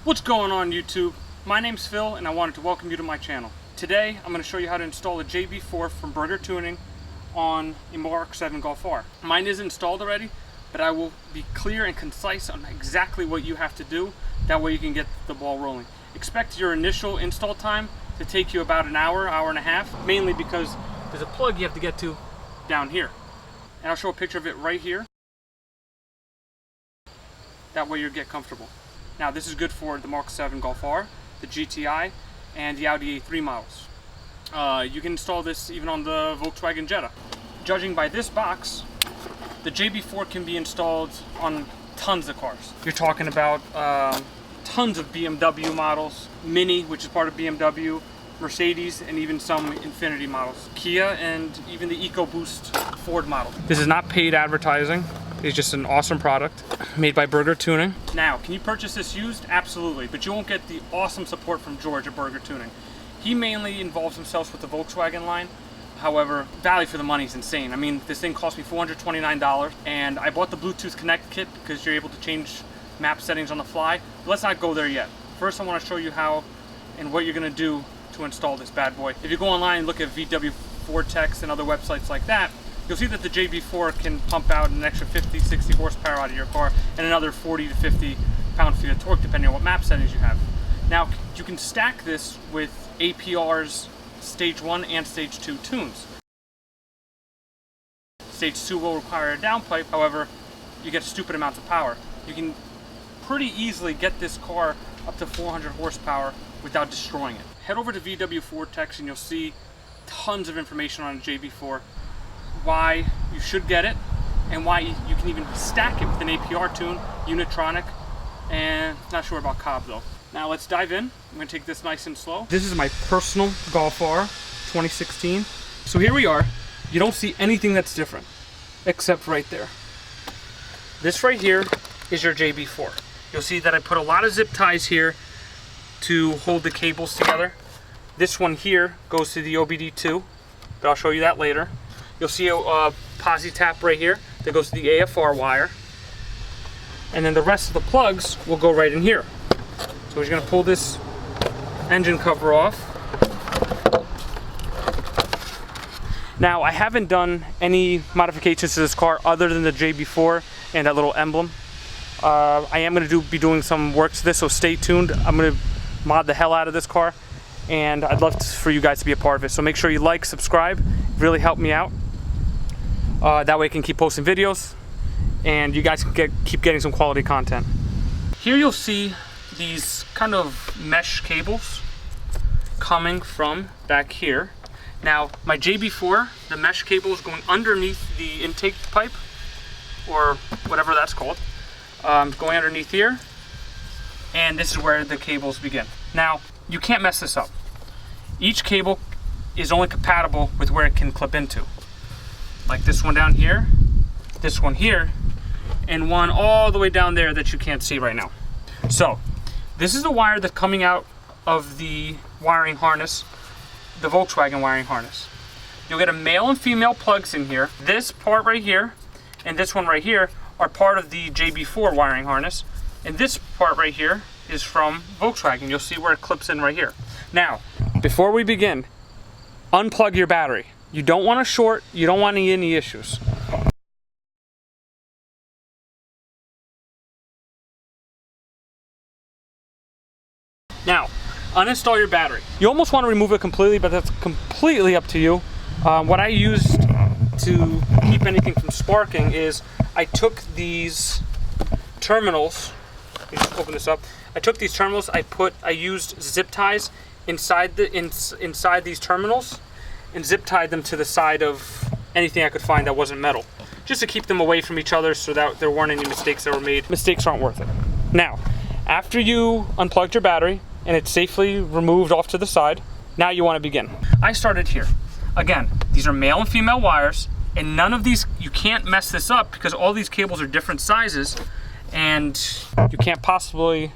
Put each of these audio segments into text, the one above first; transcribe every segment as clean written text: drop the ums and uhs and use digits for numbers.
What's going on YouTube? My name's Phil and I wanted to welcome you to my channel. Today I'm going to show you how to install a JB4 from Burger Tuning on a MK7 Golf R. Mine is installed already, but I will be clear and concise on exactly what you have to do. That way you can get the ball rolling. Expect your initial install time to take you about an hour, hour and a half, mainly because there's a plug you have to get to down here. And I'll show a picture of it right here. That way you'll get comfortable. Now this is good for the MK7 Golf R, the GTI, and the Audi A3 models. You can install this even on the Volkswagen Jetta. Judging by this box, the JB4 can be installed on tons of cars. You're talking about tons of BMW models, Mini, which is part of BMW, Mercedes, and even some Infiniti models, Kia, and even the EcoBoost Ford model. This is not paid advertising. It's just an awesome product made by Burger Tuning. Now, can you purchase this used? Absolutely, but you won't get the awesome support from George at Burger Tuning. He mainly involves himself with the Volkswagen line. However, value for the money is insane. I mean, this thing cost me $429, and I bought the Bluetooth Connect kit because you're able to change map settings on the fly. But let's not go there yet. First, I want to show you how and what you're going to do to install this bad boy. If you go online and look at VW4 Techs and other websites like that, you'll see that the JB4 can pump out an extra 50, 60 horsepower out of your car and another 40 to 50 pound-feet of torque depending on what map settings you have. Now, you can stack this with APR's Stage 1 and Stage 2 tunes. Stage 2 will require a downpipe, however, you get stupid amounts of power. You can pretty easily get this car up to 400 horsepower without destroying it. Head over to VW4 Techs and you'll see tons of information on a JB4. Why you should get it, and why you can even stack it with an APR tune, Unitronic, and not sure about Cobb though. Now let's dive in. I'm going to take this nice and slow. This is my personal Golf R 2016. So here we are. You don't see anything that's different, except right there. This right here is your JB4. You'll see that I put a lot of zip ties here to hold the cables together. This one here goes to the OBD2, but I'll show you that later. You'll see a posi tap right here that goes to the AFR wire. And then the rest of the plugs will go right in here. So we're just gonna pull this engine cover off. Now, I haven't done any modifications to this car other than the JB4 and that little emblem. I am gonna be doing some work to this, so stay tuned. I'm gonna mod the hell out of this car, and I'd love for you guys to be a part of it. So make sure you like, subscribe, really help me out. That way I can keep posting videos and you guys can keep getting some quality content. Here you'll see these kind of mesh cables coming from back here. Now my JB4, the mesh cable is going underneath the intake pipe, or whatever that's called. Going underneath here, and this is where the cables begin. Now you can't mess this up. Each cable is only compatible with where it can clip into. Like this one down here, this one here, and one all the way down there that you can't see right now. So this is the wire that's coming out of the wiring harness, the Volkswagen wiring harness. You'll get a male and female plugs in here. This part right here and this one right here are part of the JB4 wiring harness, and this part right here is from Volkswagen. You'll see where it clips in right here. Now, before we begin, unplug your battery. You don't want to short, you don't want any issues. Now, uninstall your battery. You almost want to remove it completely, but that's completely up to you. What I used to keep anything from sparking is I took these terminals. Let me just open this up. I took these terminals. I used zip ties inside these terminals, and zip tied them to the side of anything I could find that wasn't metal, just to keep them away from each other so that there weren't any mistakes that were made. Mistakes aren't worth it. Now, after you unplugged your battery and it's safely removed off to the side, now you want to begin. I started here. Again, these are male and female wires, and none of these, you can't mess this up because all these cables are different sizes, and you can't possibly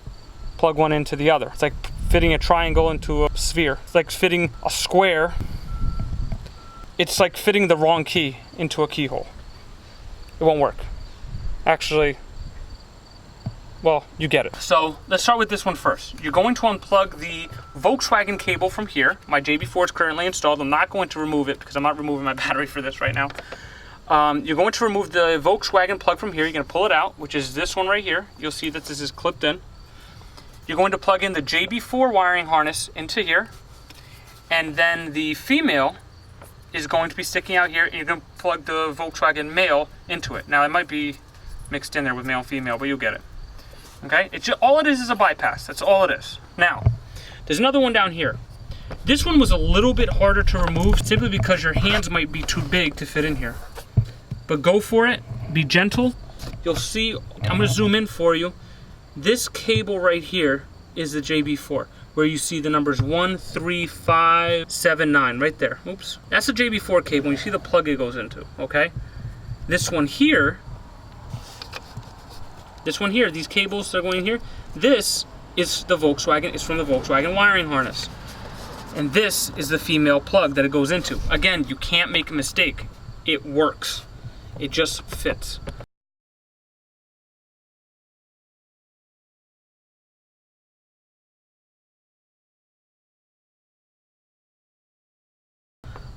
plug one into the other. It's like fitting a triangle into a sphere. It's like fitting a square. It's like fitting the wrong key into a keyhole. It won't work. Actually, well, you get it. So let's start with this one first. You're going to unplug the Volkswagen cable from here. My JB4 is currently installed. I'm not going to remove it because I'm not removing my battery for this right now. You're going to remove the Volkswagen plug from here. You're going to pull it out, which is this one right here. You'll see that this is clipped in. You're going to plug in the JB4 wiring harness into here. And then the female is going to be sticking out here, and you're going to plug the Volkswagen male into it. Now, it might be mixed in there with male and female, but you'll get it. Okay? It's just, all it is a bypass. That's all it is. Now, there's another one down here. This one was a little bit harder to remove simply because your hands might be too big to fit in here. But go for it. Be gentle. You'll see, I'm going to zoom in for you. This cable right here is the JB4, where you see the numbers 1, 3, 5, 7, 9, right there. Oops. That's the JB4 cable. You see the plug it goes into, okay? This one here, these cables that are going in here, this is the Volkswagen. It's from the Volkswagen wiring harness. And this is the female plug that it goes into. Again, you can't make a mistake. It works. It just fits.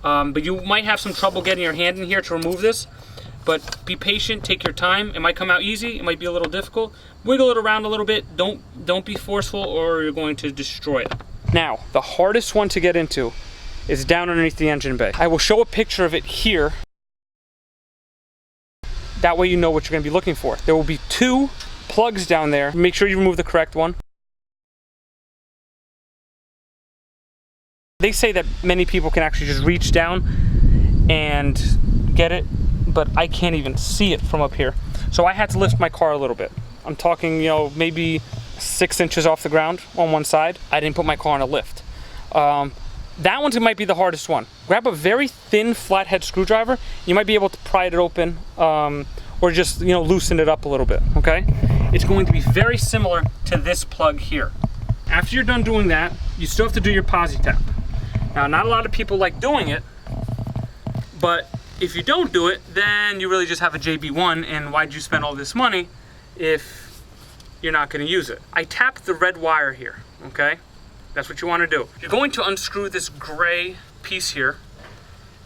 But you might have some trouble getting your hand in here to remove this. But be patient, take your time. It might come out easy, it might be a little difficult. Wiggle it around a little bit. Don't be forceful or you're going to destroy it. Now, the hardest one to get into is down underneath the engine bay. I will show a picture of it here. That way you know what you're going to be looking for. There will be 2 plugs down there. Make sure you remove the correct one. They say that many people can actually just reach down and get it, but I can't even see it from up here. So I had to lift my car a little bit. I'm talking, you know, maybe 6 inches off the ground on one side. I didn't put my car on a lift. That one might be the hardest one. Grab a very thin flathead screwdriver. You might be able to pry it open or just, you know, loosen it up a little bit, okay? It's going to be very similar to this plug here. After you're done doing that, you still have to do your posi tap. Now, not a lot of people like doing it, but if you don't do it, then you really just have a JB1, and why'd you spend all this money if you're not going to use it? I tapped the red wire here, okay? That's what you want to do. You're going to unscrew this gray piece here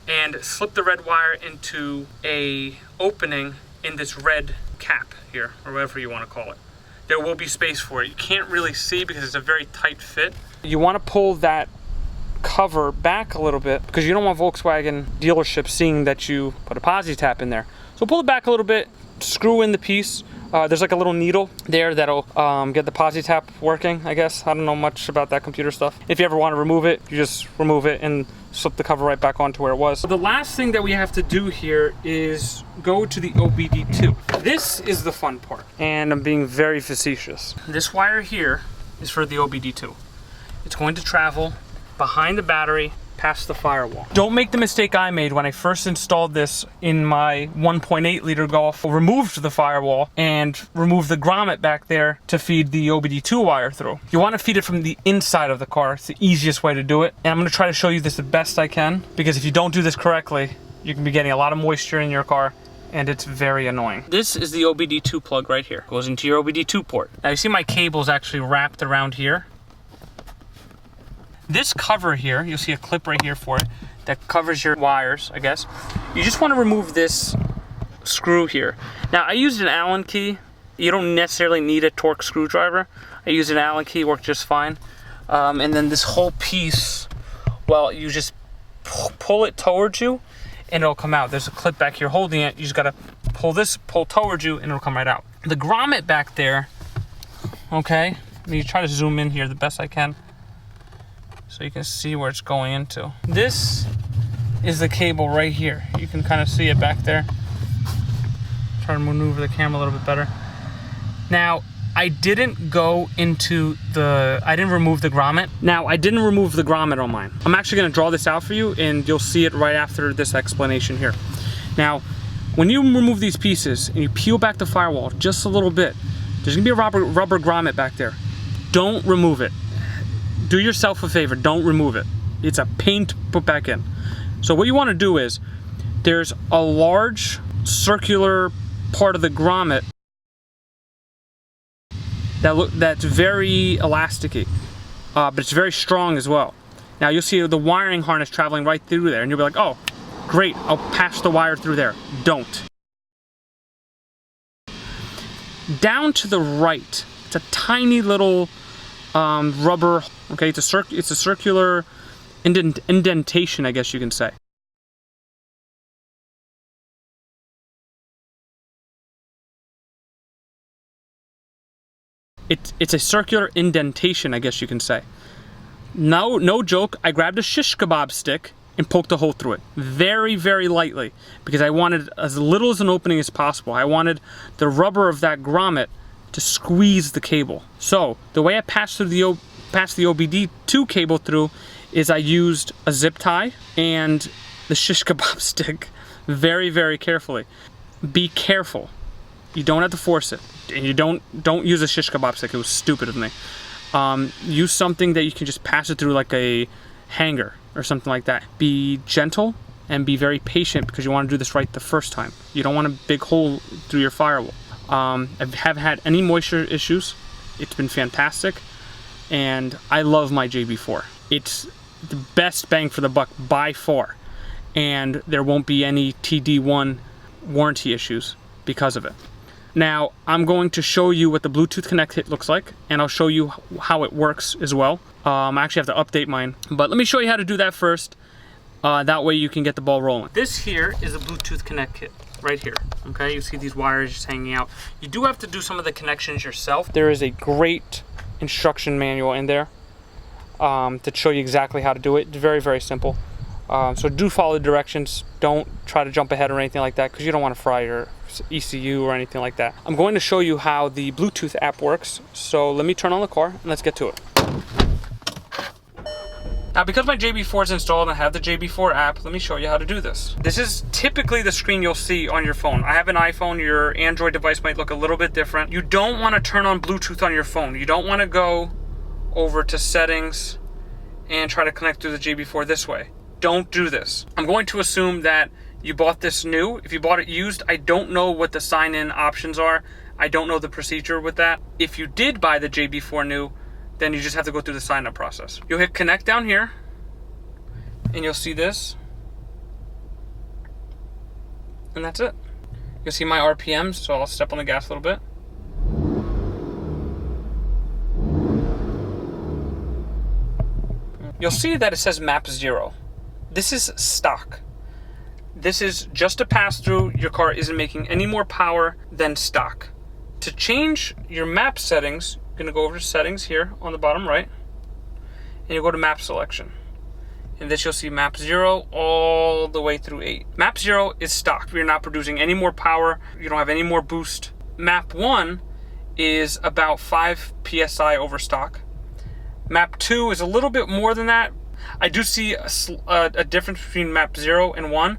and slip the red wire into a opening in this red cap here, or whatever you want to call it. There will be space for it. You can't really see because it's a very tight fit. You want to pull that cover back a little bit because you don't want Volkswagen dealerships seeing that you put a posi tap in there. So pull it back a little bit, screw in the piece. There's like a little needle there that'll get the posi tap working, I guess. I don't know much about that computer stuff. If you ever want to remove it, you just remove it and slip the cover right back onto where it was. So the last thing that we have to do here is go to the OBD2. This is the fun part, and I'm being very facetious. This wire here is for the OBD2. It's going to travel behind the battery, past the firewall. Don't make the mistake I made when I first installed this in my 1.8 liter Golf. Removed the firewall and removed the grommet back there to feed the OBD2 wire through. You want to feed it from the inside of the car. It's the easiest way to do it. And I'm going to try to show you this the best I can, because if you don't do this correctly, you can be getting a lot of moisture in your car, and it's very annoying. This is the OBD2 plug right here. Goes into your OBD2 port. Now you see my cable's actually wrapped around here. This cover here, you'll see a clip right here for it that covers your wires, I guess. You just want to remove this screw here. Now, I used an Allen key. You don't necessarily need a Torx screwdriver. I used an Allen key, worked just fine. And then this whole piece, well, you just pull it towards you and it'll come out. There's a clip back here holding it. You just gotta pull towards you and it'll come right out. The grommet back there, okay, let me try to zoom in here the best I can so you can see where it's going into. This is the cable right here. You can kind of see it back there. Try to maneuver the camera a little bit better. Now, I didn't remove the grommet. Now, I didn't remove the grommet on mine. I'm actually gonna draw this out for you and you'll see it right after this explanation here. Now, when you remove these pieces and you peel back the firewall just a little bit, there's gonna be a rubber grommet back there. Don't remove it. Do yourself a favor, don't remove it. It's a pain to put back in. So what you wanna do is, there's a large circular part of the grommet that's very elasticy, but it's very strong as well. Now you'll see the wiring harness traveling right through there, and you'll be like, oh, great, I'll pass the wire through there. Don't. Down to the right, it's a tiny little rubber, okay, it's a circular indentation, I guess you can say. It's a circular indentation, I guess you can say. No joke, I grabbed a shish kebab stick and poked a hole through it. Very, very lightly, because I wanted as little as an opening as possible. I wanted the rubber of that grommet to squeeze the cable. So, the way I passed the OBD2 cable through is I used a zip tie and the shish kebab stick very, very carefully. Be careful. You don't have to force it. And you don't use a shish kebab stick. It was stupid of me. Use something that you can just pass it through, like a hanger or something like that. Be gentle and be very patient, because you want to do this right the first time. You don't want a big hole through your firewall. I haven't had any moisture issues. It's been fantastic, and I love my JB4. It's the best bang for the buck by far, and there won't be any TD1 warranty issues because of it. Now, I'm going to show you what the Bluetooth Connect kit looks like, and I'll show you how it works as well. I actually have to update mine, but let me show you how to do that first. That way you can get the ball rolling. This here is a Bluetooth Connect kit, right here. Okay, you see these wires just hanging out. You do have to do some of the connections yourself. There is a great instruction manual in there to show you exactly how to do it. It's very, very simple. So do follow the directions. Don't try to jump ahead or anything like that, because you don't want to fry your ECU or anything like that. I'm going to show you how the Bluetooth app works. So let me turn on the car and let's get to it. Now, because my JB4 is installed and I have the JB4 app, let me show you how to do this. This is typically the screen you'll see on your phone. I have an iPhone, your Android device might look a little bit different. You don't want to turn on Bluetooth on your phone. You don't want to go over to settings and try to connect through the JB4 this way. Don't do this. I'm going to assume that you bought this new. If you bought it used, I don't know what the sign-in options are. I don't know the procedure with that. If you did buy the JB4 new, then you just have to go through the sign-up process. You'll hit connect down here, and you'll see this. And that's it. You'll see my RPMs, so I'll step on the gas a little bit. You'll see that it says map 0. This is stock. This is just a pass-through. Your car isn't making any more power than stock. To change your map settings, you're gonna go over to settings here on the bottom right, and you go to map selection. In this you'll see map 0 all the way through 8. Map 0 is stock. You're not producing any more power. You don't have any more boost. Map 1 is about 5 PSI over stock. Map 2 is a little bit more than that. I do see a difference between map 0 and 1.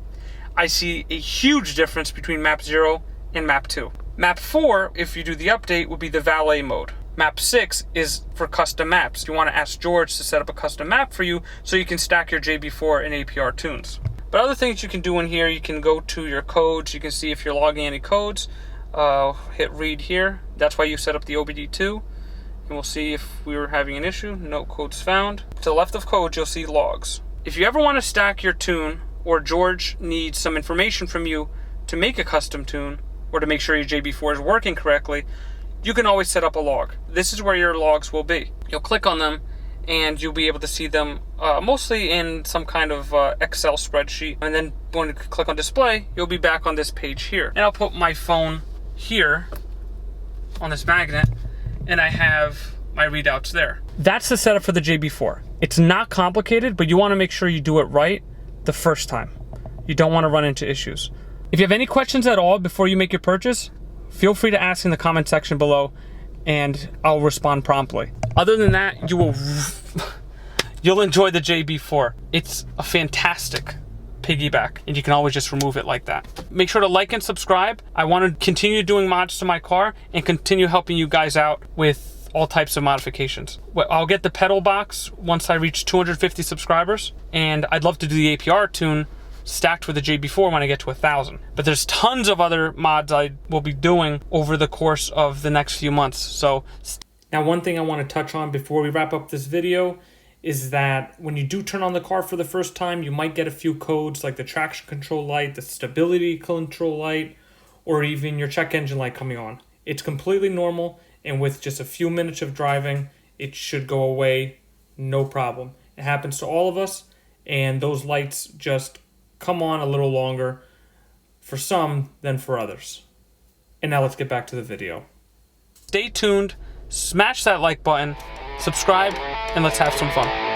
I see a huge difference between map 0 and map 2. Map 4, if you do the update, would be the valet mode. Map 6 is for custom maps. You want to ask George to set up a custom map for you so you can stack your JB4 and APR tunes. But other things you can do in here, you can go to your codes. You can see if you're logging any codes. Hit read here. That's why you set up the OBD2. And we'll see if we were having an issue. No codes found. To the left of codes, you'll see logs. If you ever want to stack your tune, or George needs some information from you to make a custom tune, or to make sure your JB4 is working correctly, you can always set up a log. This is where your logs will be. You'll click on them, and you'll be able to see them mostly in some kind of Excel spreadsheet. And then when you click on display, you'll be back on this page here. And I'll put my phone here on this magnet, and I have my readouts there. That's the setup for the JB4. It's not complicated, but you want to make sure you do it right the first time. You don't want to run into issues. If you have any questions at all before you make your purchase, feel free to ask in the comment section below, and I'll respond promptly. Other than that, you'll enjoy the JB4. It's a fantastic piggyback, and you can always just remove it like that. Make sure to like and subscribe. I want to continue doing mods to my car and continue helping you guys out with all types of modifications. I'll get the pedal box once I reach 250 subscribers, and I'd love to do the APR tune stacked with the JB4 when I get to 1,000. But there's tons of other mods I will be doing over the course of the next few months, so Now, one thing I want to touch on before we wrap up this video is that when you do turn on the car for the first time, you might get a few codes like the traction control light, the stability control light, or even your check engine light coming on. It's completely normal, and with just a few minutes of driving, it should go away, no problem. It happens to all of us, and those lights just come on a little longer for some than for others. And now let's get back to the video. Stay tuned, smash that like button, subscribe, and let's have some fun.